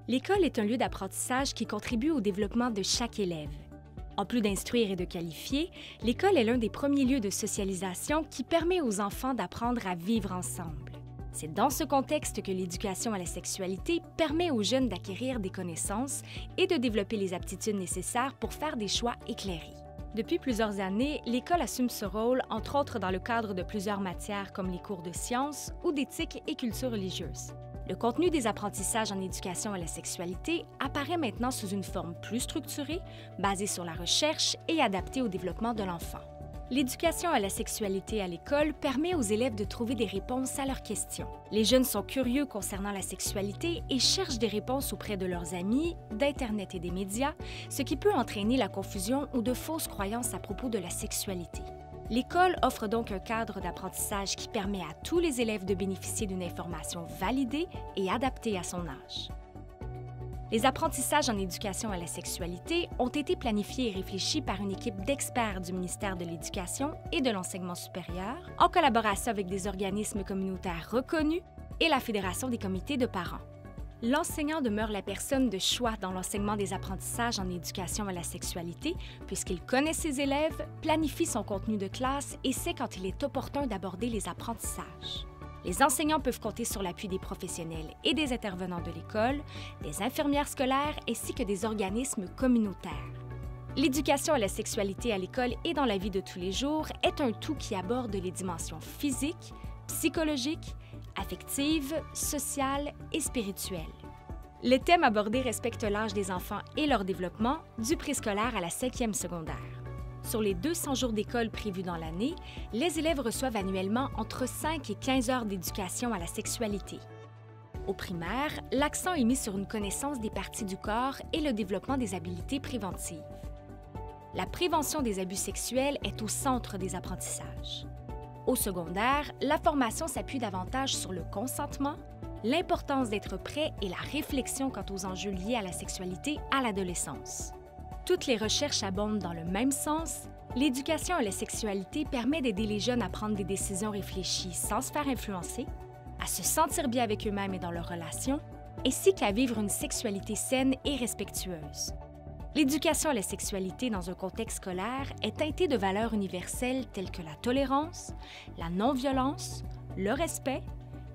L'école est un lieu d'apprentissage qui contribue au développement de chaque élève. En plus d'instruire et de qualifier, l'école est l'un des premiers lieux de socialisation qui permet aux enfants d'apprendre à vivre ensemble. C'est dans ce contexte que l'éducation à la sexualité permet aux jeunes d'acquérir des connaissances et de développer les aptitudes nécessaires pour faire des choix éclairés. Depuis plusieurs années, l'école assume ce rôle, entre autres dans le cadre de plusieurs matières comme les cours de sciences ou d'éthique et culture religieuse. Le contenu des apprentissages en éducation à la sexualité apparaît maintenant sous une forme plus structurée, basée sur la recherche et adaptée au développement de l'enfant. L'éducation à la sexualité à l'école permet aux élèves de trouver des réponses à leurs questions. Les jeunes sont curieux concernant la sexualité et cherchent des réponses auprès de leurs amis, d'Internet et des médias, ce qui peut entraîner la confusion ou de fausses croyances à propos de la sexualité. L'école offre donc un cadre d'apprentissage qui permet à tous les élèves de bénéficier d'une information validée et adaptée à son âge. Les apprentissages en éducation à la sexualité ont été planifiés et réfléchis par une équipe d'experts du ministère de l'Éducation et de l'Enseignement supérieur, en collaboration avec des organismes communautaires reconnus et la Fédération des comités de parents. L'enseignant demeure la personne de choix dans l'enseignement des apprentissages en éducation à la sexualité, puisqu'il connaît ses élèves, planifie son contenu de classe et sait quand il est opportun d'aborder les apprentissages. Les enseignants peuvent compter sur l'appui des professionnels et des intervenants de l'école, des infirmières scolaires ainsi que des organismes communautaires. L'éducation à la sexualité à l'école et dans la vie de tous les jours est un tout qui aborde les dimensions physiques, psychologiques, affectives, sociales et spirituelles. Les thèmes abordés respectent l'âge des enfants et leur développement, du préscolaire à la 5e secondaire. Sur les 200 jours d'école prévus dans l'année, les élèves reçoivent annuellement entre 5 et 15 heures d'éducation à la sexualité. Au primaire, l'accent est mis sur une connaissance des parties du corps et le développement des habiletés préventives. La prévention des abus sexuels est au centre des apprentissages. Au secondaire, la formation s'appuie davantage sur le consentement, l'importance d'être prêt et la réflexion quant aux enjeux liés à la sexualité à l'adolescence. Toutes les recherches abondent dans le même sens. L'éducation à la sexualité permet d'aider les jeunes à prendre des décisions réfléchies sans se faire influencer, à se sentir bien avec eux-mêmes et dans leurs relations, ainsi qu'à vivre une sexualité saine et respectueuse. L'éducation à la sexualité dans un contexte scolaire est teintée de valeurs universelles telles que la tolérance, la non-violence, le respect,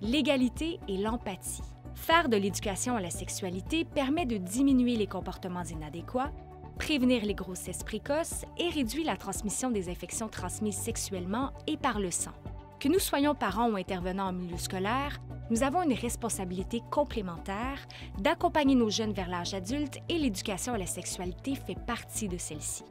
l'égalité et l'empathie. Faire de l'éducation à la sexualité permet de diminuer les comportements inadéquats, prévenir les grossesses précoces et réduire la transmission des infections transmises sexuellement et par le sang. Que nous soyons parents ou intervenants en milieu scolaire, nous avons une responsabilité complémentaire d'accompagner nos jeunes vers l'âge adulte et l'éducation à la sexualité fait partie de celle-ci.